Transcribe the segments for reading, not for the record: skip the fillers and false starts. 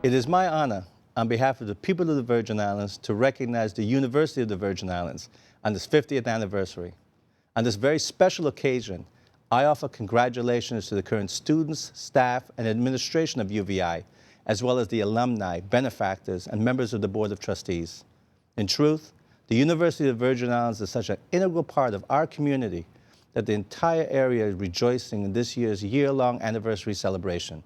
It is my honor, on behalf of the people of the Virgin Islands, to recognize the University of the Virgin Islands on its 50th anniversary. On this very special occasion, I offer congratulations to the current students, staff, and administration of UVI, as well as the alumni, benefactors, and members of the Board of Trustees. In truth, the University of the Virgin Islands is such an integral part of our community that the entire area is rejoicing in this year's year-long anniversary celebration.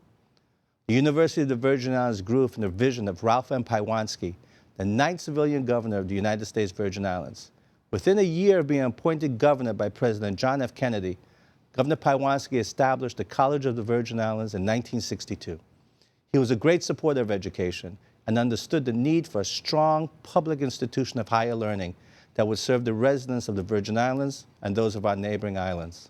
The University of the Virgin Islands grew from the vision of Ralph M. Paiwanski, the 9th civilian governor of the United States Virgin Islands. Within a year of being appointed governor by President John F. Kennedy, Governor Paiwanski established the College of the Virgin Islands in 1962. He was a great supporter of education and understood the need for a strong public institution of higher learning that would serve the residents of the Virgin Islands and those of our neighboring islands.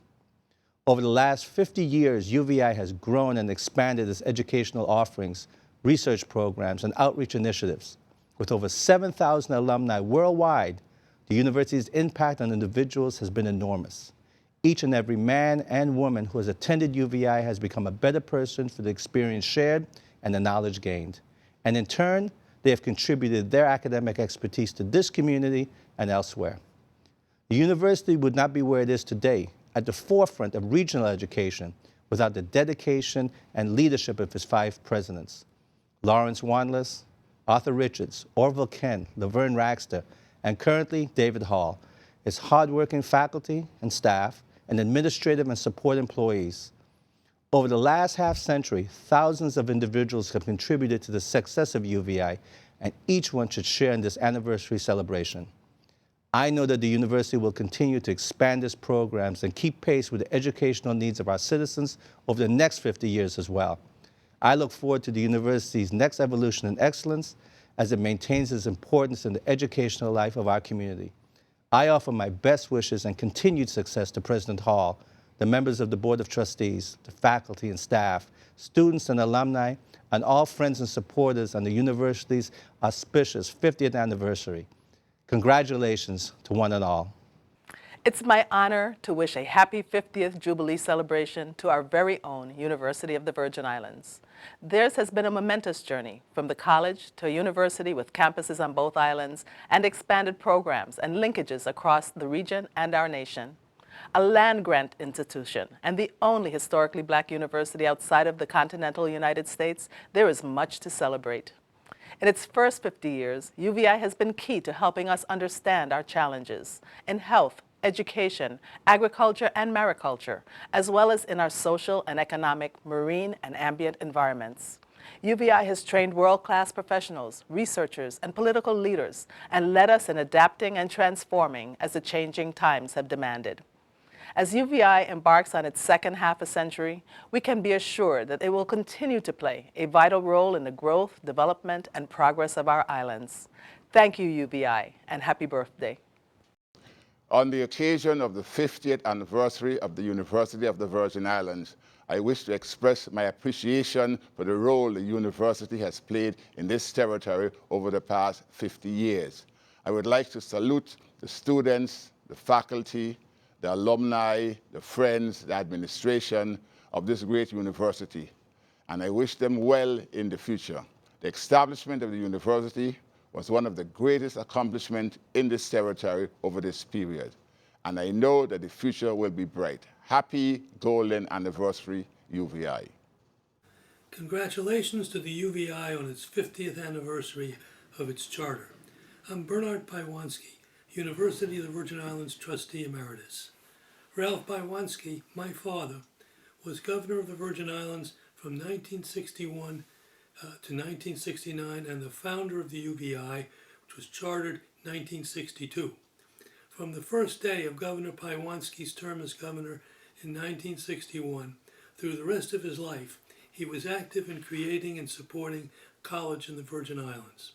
Over the last 50 years, UVI has grown and expanded its educational offerings, research programs, and outreach initiatives. With over 7,000 alumni worldwide, the university's impact on individuals has been enormous. Each and every man and woman who has attended UVI has become a better person for the experience shared and the knowledge gained. And in turn, they have contributed their academic expertise to this community and elsewhere. The university would not be where it is today, at the forefront of regional education, without the dedication and leadership of its 5 presidents: Lawrence Wanless, Aurthur Richards, Orville Kent, Laverne Raxter, and currently David Hall, its hardworking faculty and staff, and administrative and support employees. Over the last half-century, thousands of individuals have contributed to the success of UVI, and each one should share in this anniversary celebration. I know that the university will continue to expand its programs and keep pace with the educational needs of our citizens over the next 50 years as well. I look forward to the university's next evolution in excellence as it maintains its importance in the educational life of our community. I offer my best wishes and continued success to President Hall, the members of the Board of Trustees, the faculty and staff, students and alumni, and all friends and supporters on the university's auspicious 50th anniversary. Congratulations to one and all. It's my honor to wish a happy 50th Jubilee celebration to our very own University of the Virgin Islands. Theirs has been a momentous journey, from the college to a university with campuses on both islands and expanded programs and linkages across the region and our nation. A land-grant institution and the only historically Black university outside of the continental United States, there is much to celebrate. In its first 50 years, UVI has been key to helping us understand our challenges in health, education, agriculture, and mariculture, as well as in our social and economic, marine, and ambient environments. UVI has trained world-class professionals, researchers, and political leaders, and led us in adapting and transforming as the changing times have demanded. As UVI embarks on its second half a century, we can be assured that it will continue to play a vital role in the growth, development, and progress of our islands. Thank you, UVI, and happy birthday. On the occasion of the 50th anniversary of the University of the Virgin Islands, I wish to express my appreciation for the role the university has played in this territory over the past 50 years. I would like to salute the students, the faculty, the alumni, the friends, the administration of this great university, and I wish them well in the future. The establishment of the university was one of the greatest accomplishments in this territory over this period, and I know that the future will be bright. Happy golden anniversary, UVI. Congratulations to the UVI on its 50th anniversary of its charter. I'm Bernard Paiwanski, University of the Virgin Islands Trustee Emeritus. Ralph Paiwanski, my father, was governor of the Virgin Islands from 1961 to 1969 and the founder of the UVI, which was chartered 1962. From the first day of Governor Paiwanski's term as governor in 1961 through the rest of his life, he was active in creating and supporting college in the Virgin Islands.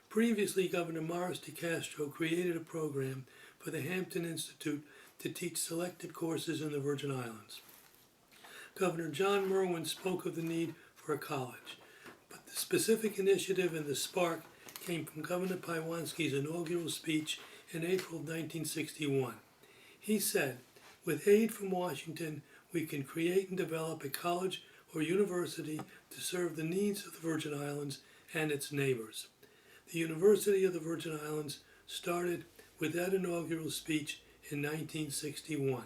Previously, Governor Morris DeCastro created a program for the Hampton Institute to teach selected courses in the Virgin Islands. Governor John Merwin spoke of the need for a college, but the specific initiative and the spark came from Governor Paiwanski's inaugural speech in April 1961. He said, "With aid from Washington, we can create and develop a college or university to serve the needs of the Virgin Islands and its neighbors. The University of the Virgin Islands started with that inaugural speech in 1961.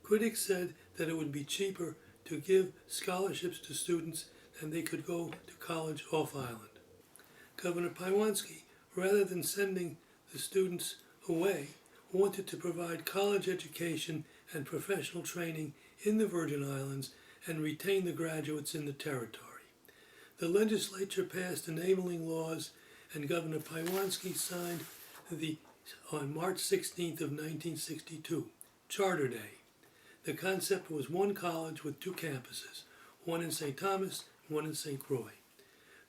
Critics said that it would be cheaper to give scholarships to students than they could go to college off-island. Governor Paiwanski, rather than sending the students away, wanted to provide college education and professional training in the Virgin Islands and retain the graduates in the territory. The legislature passed enabling laws, and Governor Paiwanski signed on March 16th of 1962, Charter Day. The concept was one college with two campuses, one in St. Thomas and one in St. Croix.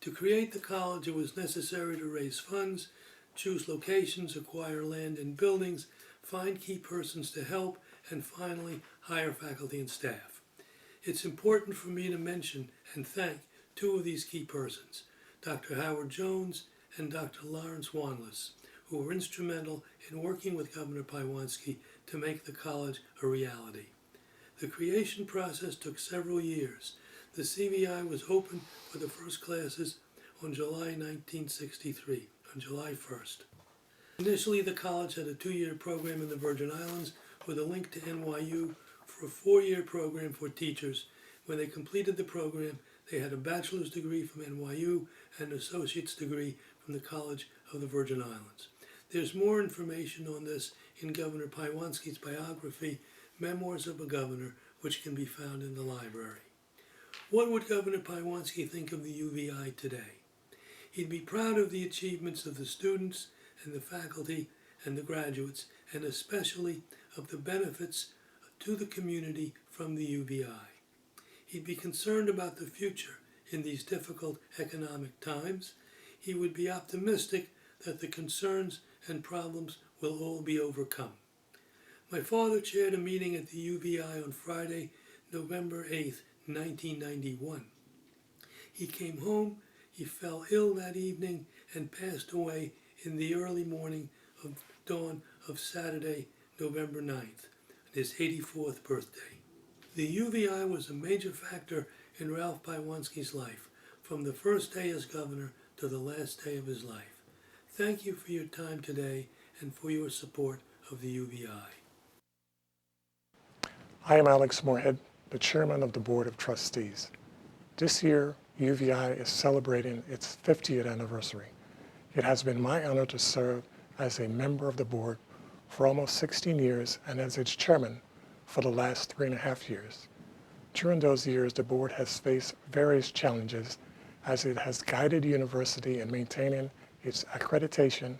To create the college, it was necessary to raise funds, choose locations, acquire land and buildings, find key persons to help, and finally hire faculty and staff. It's important for me to mention and thank two of these key persons, Dr. Howard Jones and Dr. Lawrence Wanless, who were instrumental in working with Governor Paiwanski to make the college a reality. The creation process took several years. The CVI was open for the first classes on July 1963, on July 1st. Initially, the college had a 2-year program in the Virgin Islands with a link to NYU for a 4-year program for teachers. When they completed the program, they had a bachelor's degree from NYU and an associate's degree from the College of the Virgin Islands. There's more information on this in Governor Paiwanski's biography, Memoirs of a Governor, which can be found in the library. What would Governor Paiwanski think of the UVI today? He'd be proud of the achievements of the students and the faculty and the graduates, and especially of the benefits to the community from the UVI. He'd be concerned about the future in these difficult economic times. He would be optimistic that the concerns and problems will all be overcome. My father chaired a meeting at the UVI on Friday, November 8th, 1991. He came home, he fell ill that evening, and passed away in the early morning of dawn of Saturday, November 9th, his 84th birthday. The UVI was a major factor in Ralph Paiwanski's life, from the first day as governor to the last day of his life. Thank you for your time today and for your support of the UVI. I am Alex Moorhead, the chairman of the Board of Trustees. This year, UVI is celebrating its 50th anniversary. It has been my honor to serve as a member of the board for almost 16 years and as its chairman for the last 3.5 years. During those years, the board has faced various challenges as it has guided the university in maintaining its accreditation,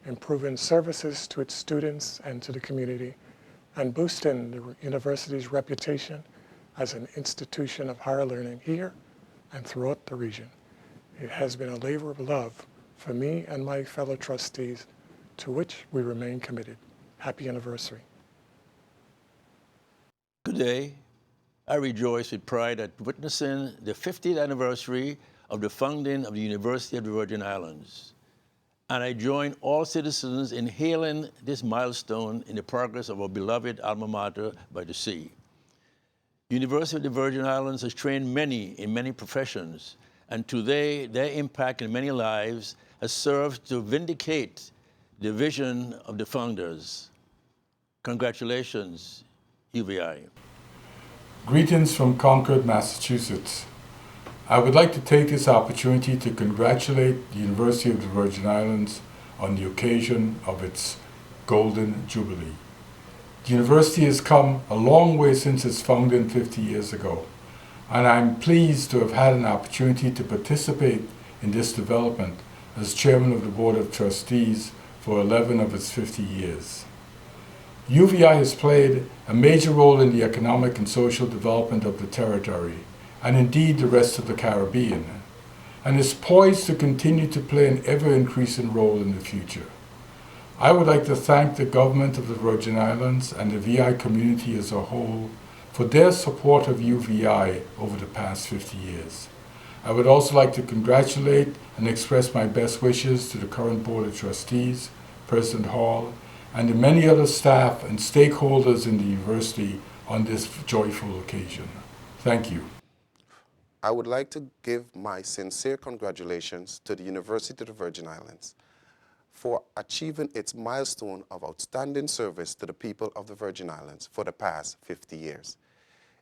improving services to its students and to the community, and boosting the university's reputation as an institution of higher learning here and throughout the region. It has been a labor of love for me and my fellow trustees, to which we remain committed. Happy anniversary. Good day. I rejoice with pride at witnessing the 50th anniversary of the founding of the University of the Virgin Islands. And I join all citizens in hailing this milestone in the progress of our beloved alma mater by the sea. The University of the Virgin Islands has trained many in many professions, and today their impact in many lives has served to vindicate the vision of the founders. Congratulations, UVI. Greetings from Concord, Massachusetts. I would like to take this opportunity to congratulate the University of the Virgin Islands on the occasion of its Golden Jubilee. The university has come a long way since its founding 50 years ago, and I'm pleased to have had an opportunity to participate in this development as chairman of the Board of Trustees for 11 of its 50 years. UVI has played a major role in the economic and social development of the territory, and indeed the rest of the Caribbean, and is poised to continue to play an ever-increasing role in the future. I would like to thank the government of the Virgin Islands and the VI community as a whole for their support of UVI over the past 50 years. I would also like to congratulate and express my best wishes to the current Board of Trustees, President Hall, and the many other staff and stakeholders in the university on this joyful occasion. Thank you. I would like to give my sincere congratulations to the University of the Virgin Islands for achieving its milestone of outstanding service to the people of the Virgin Islands for the past 50 years.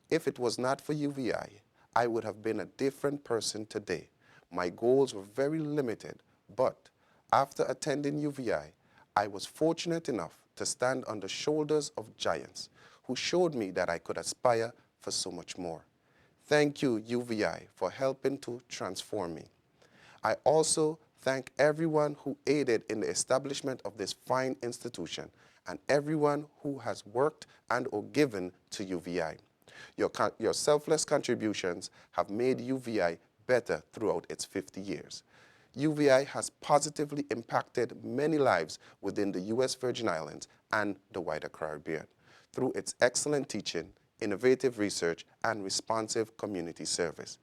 If it was not for UVI, I would have been a different person today. My goals were very limited, but after attending UVI, I was fortunate enough to stand on the shoulders of giants who showed me that I could aspire for so much more. Thank you, UVI, for helping to transform me. I also thank everyone who aided in the establishment of this fine institution and everyone who has worked and or given to UVI. Your selfless contributions have made UVI better throughout its 50 years. UVI has positively impacted many lives within the U.S. Virgin Islands and the wider Caribbean through its excellent teaching, innovative research, and responsive community service.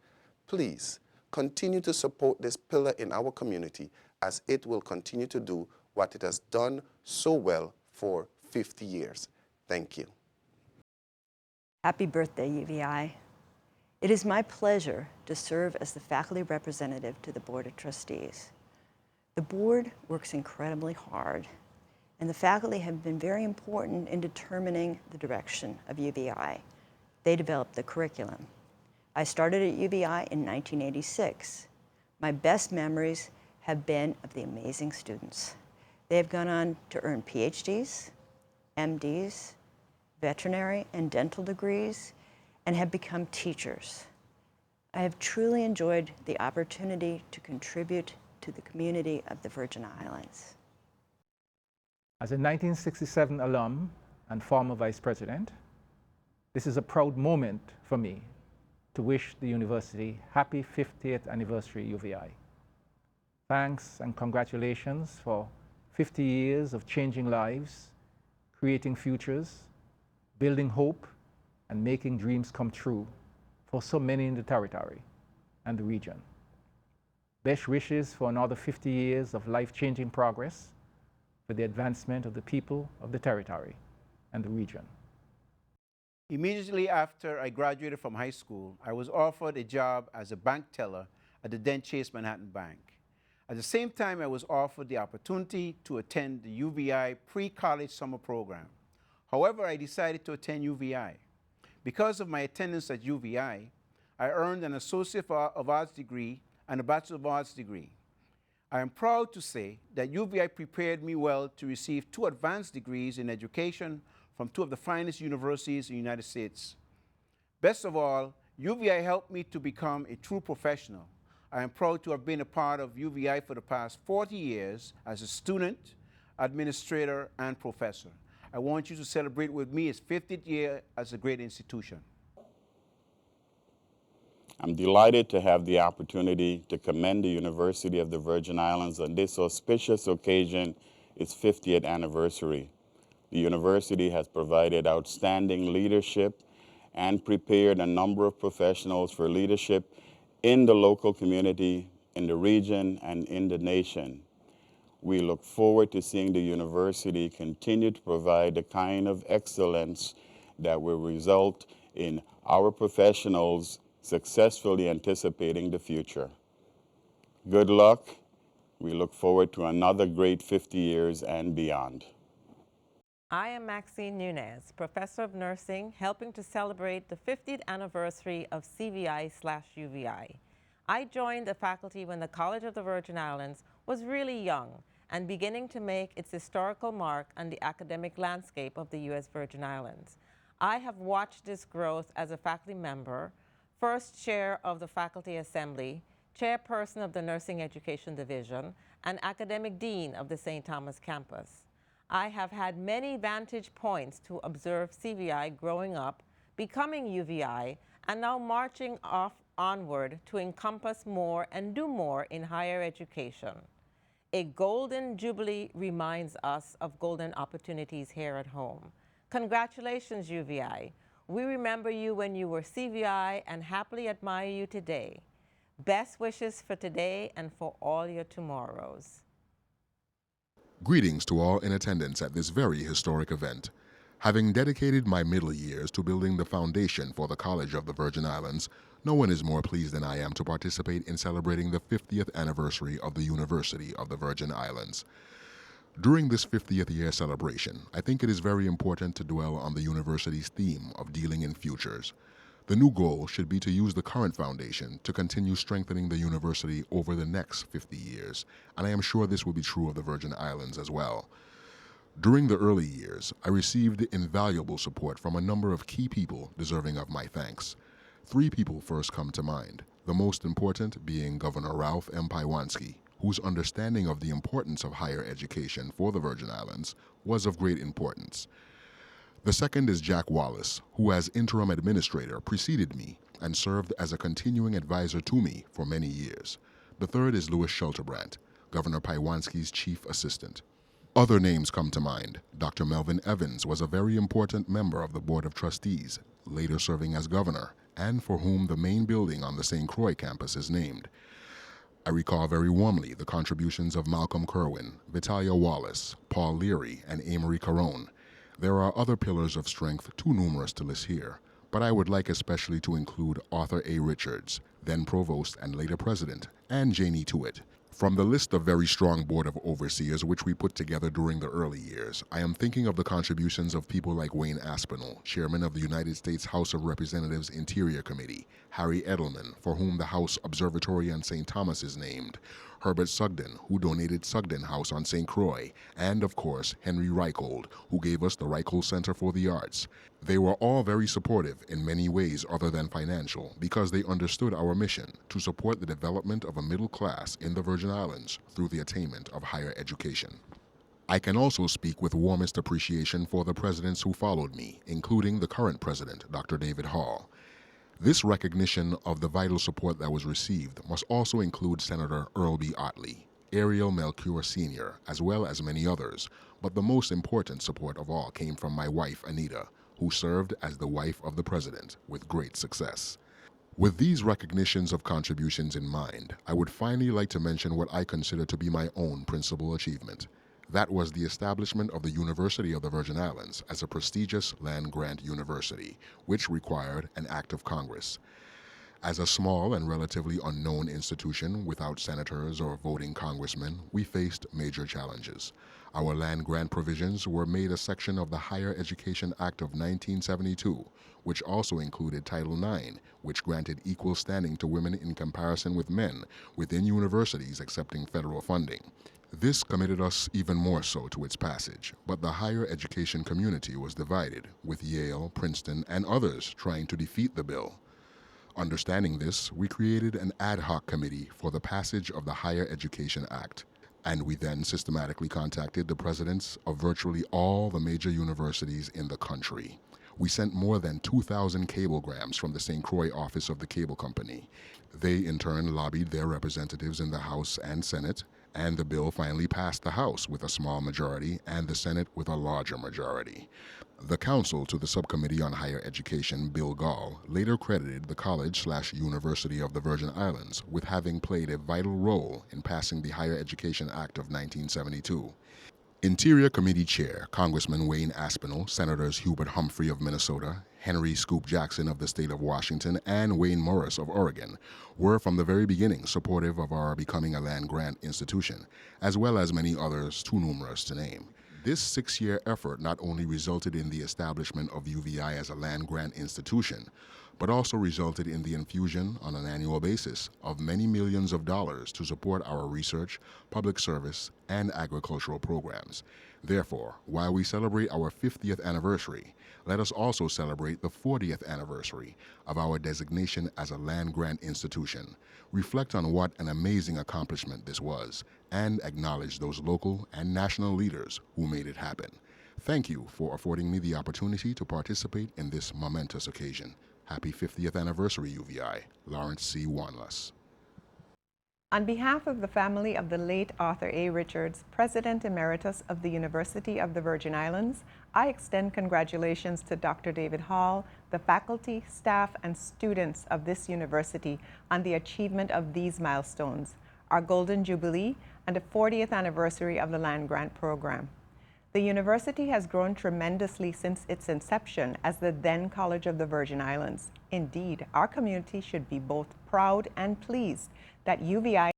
Please continue to support this pillar in our community as it will continue to do what it has done so well for 50 years. Thank you. Happy birthday, UVI. It is my pleasure to serve as the faculty representative to the Board of Trustees. The board works incredibly hard, and the faculty have been very important in determining the direction of UVI. They developed the curriculum. I started at UVI in 1986. My best memories have been of the amazing students. They have gone on to earn PhDs, MDs, veterinary and dental degrees, and have become teachers. I have truly enjoyed the opportunity to contribute to the community of the Virgin Islands. As a 1967 alum and former vice president, this is a proud moment for me to wish the university happy 50th anniversary UVI. Thanks and congratulations for 50 years of changing lives, creating futures, building hope, and making dreams come true for so many in the territory and the region. Best wishes for another 50 years of life-changing progress for the advancement of the people of the territory and the region. Immediately after I graduated from high school, I was offered a job as a bank teller at the then Chase Manhattan Bank. At the same time, I was offered the opportunity to attend the UVI pre-college summer program. However, I decided to attend UVI. Because of my attendance at UVI, I earned an Associate of Arts degree and a Bachelor of Arts degree. I am proud to say that UVI prepared me well to receive 2 advanced degrees in education from 2 of the finest universities in the United States. Best of all, UVI helped me to become a true professional. I am proud to have been a part of UVI for the past 40 years as a student, administrator, and professor. I want you to celebrate with me its 50th year as a great institution. I'm delighted to have the opportunity to commend the University of the Virgin Islands on this auspicious occasion, its 50th anniversary. The university has provided outstanding leadership and prepared a number of professionals for leadership in the local community, in the region, and in the nation. We look forward to seeing the university continue to provide the kind of excellence that will result in our professionals successfully anticipating the future. Good luck. We look forward to another great 50 years and beyond. I am Maxine Nunez, Professor of Nursing, helping to celebrate the 50th anniversary of CVI/UVI. I joined the faculty when the College of the Virgin Islands was really young and beginning to make its historical mark on the academic landscape of the U.S. Virgin Islands. I have watched this growth as a faculty member, first chair of the Faculty Assembly, chairperson of the Nursing Education Division, and academic dean of the St. Thomas campus. I have had many vantage points to observe CVI growing up, becoming UVI, and now marching onward to encompass more and do more in higher education. A golden jubilee reminds us of golden opportunities here at home. Congratulations, UVI. We remember you when you were CVI and happily admire you today. Best wishes for today and for all your tomorrows. Greetings to all in attendance at this very historic event. Having dedicated my middle years to building the foundation for the College of the Virgin Islands, No one is more pleased than I am to participate in celebrating the 50th anniversary of the University of the Virgin Islands. During this 50th year celebration, I think it is very important to dwell on the university's theme of dealing in futures. The new goal should be to use the current foundation to continue strengthening the university over the next 50 years, and I am sure this will be true of the Virgin Islands as well. During the early years, I received invaluable support from a number of key people deserving of my thanks. 3 people first come to mind, the most important being Governor Ralph M. Paiwanski, whose understanding of the importance of higher education for the Virgin Islands was of great importance. The second is Jack Wallace, who as interim administrator preceded me and served as a continuing advisor to me for many years. The third is Louis Schulterbrandt, Governor Paiwanski's chief assistant. Other names come to mind. Dr. Melvin Evans was a very important member of the Board of Trustees, later serving as governor, and for whom the main building on the St. Croix campus is named. I recall very warmly the contributions of Malcolm Kerwin, Vitalia Wallace, Paul Leary, and Amory Caron. There are other pillars of strength too numerous to list here, but I would like especially to include Aurthur A. Richards, then provost and later president, and Janie Tuitt. From the list of very strong board of overseers which we put together during the early years, I am thinking of the contributions of people like Wayne Aspinall, chairman of the United States House of Representatives Interior Committee, Harry Edelman, for whom the House Observatory on St. Thomas is named, Herbert Sugden, who donated Sugden House on St. Croix, and of course Henry Reichold, who gave us the Reichold Center for the Arts. They were all very supportive in many ways other than financial because they understood our mission to support the development of a middle class in the Virgin Islands through the attainment of higher education. I can also speak with warmest appreciation for the presidents who followed me, including the current president, Dr. David Hall. This recognition of the vital support that was received must also include Senator Earl B. Otley, Ariel Melchior Sr., as well as many others, but the most important support of all came from my wife, Anita, who served as the wife of the president with great success. With these recognitions of contributions in mind, I would finally like to mention what I consider to be my own principal achievement. That was the establishment of the University of the Virgin Islands as a prestigious land-grant university, which required an act of Congress. As a small and relatively unknown institution without senators or voting congressmen, we faced major challenges. Our land-grant provisions were made a section of the Higher Education Act of 1972, which also included Title IX, which granted equal standing to women in comparison with men within universities accepting federal funding. This committed us even more so to its passage, but the higher education community was divided, with Yale, Princeton, and others trying to defeat the bill. Understanding this, we created an ad hoc committee for the passage of the Higher Education Act, and we then systematically contacted the presidents of virtually all the major universities in the country. We sent more than 2,000 cablegrams from the St. Croix office of the cable company. They in turn lobbied their representatives in the House and Senate, and the bill finally passed the House with a small majority and the Senate with a larger majority. The counsel to the Subcommittee on Higher Education, Bill Gall, later credited the College/University of the Virgin Islands with having played a vital role in passing the Higher Education Act of 1972. Interior Committee Chair, Congressman Wayne Aspinall, Senators Hubert Humphrey of Minnesota, Henry Scoop Jackson of the state of Washington, and Wayne Morris of Oregon were from the very beginning supportive of our becoming a land-grant institution, as well as many others too numerous to name. This 6-year effort not only resulted in the establishment of UVI as a land-grant institution, but also resulted in the infusion on an annual basis of many millions of dollars to support our research, public service, and agricultural programs. Therefore, while we celebrate our 50th anniversary, let us also celebrate the 40th anniversary of our designation as a land-grant institution, reflect on what an amazing accomplishment this was, and acknowledge those local and national leaders who made it happen. Thank you for affording me the opportunity to participate in this momentous occasion. Happy 50th anniversary, UVI. Lawrence C. Wanless. On behalf of the family of the late Aurthur A. Richards, President Emeritus of the University of the Virgin Islands, I extend congratulations to Dr. David Hall, the faculty, staff, and students of this university on the achievement of these milestones, our Golden Jubilee and the 40th anniversary of the land grant program. The university has grown tremendously since its inception as the then College of the Virgin Islands. Indeed, our community should be both proud and pleased that UVI